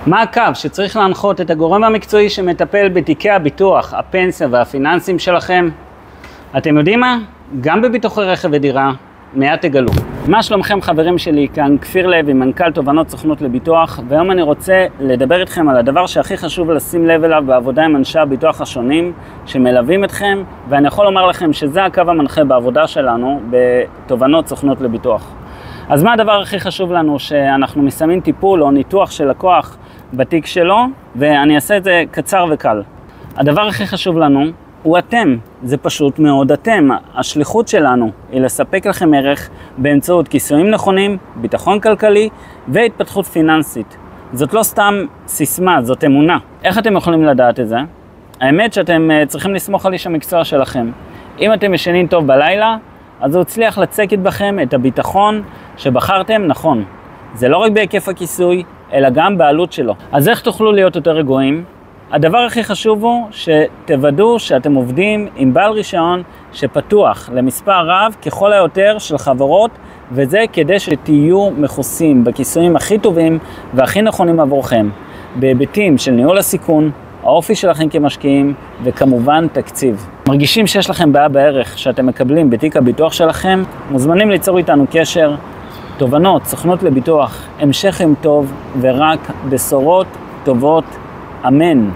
מה הקו שצריך להנחות את הגורם המקצועי שמטפל בתיקי הביטוח, הפנסיה והפיננסים שלכם? אתם יודעים מה? גם בביטוחי רכב ודירה, מיד תגלו. מה שלומכם חברים שלי? כאן כפיר לוי, מנכ"ל תובנות סוכנות לביטוח, והיום אני רוצה לדבר איתכם על הדבר שהכי חשוב לשים לב אליו בעבודה עם אנשי הביטוח השונים שמלווים אתכם, ואני יכול לומר לכם שזה הקו המנחה בעבודה שלנו בתובנות סוכנות לביטוח. אז מה הדבר הכי חשוב לנו? שאנחנו מסיימים טיפול או ניתוח של לקוח בתיק שלו, ואני אעשה את זה קצר וקל. הדבר הכי חשוב לנו הוא אתם, זה פשוט מאוד אתם. השליחות שלנו היא לספק לכם ערך באמצעות כיסויים נכונים, ביטחון כלכלי והתפתחות פיננסית. זאת לא סתם סיסמה, זאת אמונה. איך אתם יכולים לדעת את זה? האמת שאתם צריכים לסמוך על איש המקצוע שלכם. אם אתם ישנים טוב בלילה, אז הוא הצליח לצקת בכם את הביטחון שבחרתם נכון. זה לא רק בהיקף הכיסוי, אלא גם בעלות שלו. אז איך תוכלו להיות יותר רגועים? הדבר הכי חשוב הוא שתוודאו שאתם עובדים עם בעל רישיון שפתוח למספר רב ככל היותר של חברות, וזה כדי שתהיו מכוסים בכיסויים הכי טובים והכי נכונים עבורכם, בהיבטים של ניהול הסיכון, האופי שלכם כמשקיעים, וכמובן תקציב. מרגישים שיש לכם בעיה בערך שאתם מקבלים בתיק הביטוח שלכם? מוזמנים ליצור איתנו קשר. תובנות, סוכנות לביטוח, המשך יום טוב ורק בשורות טובות. אמן.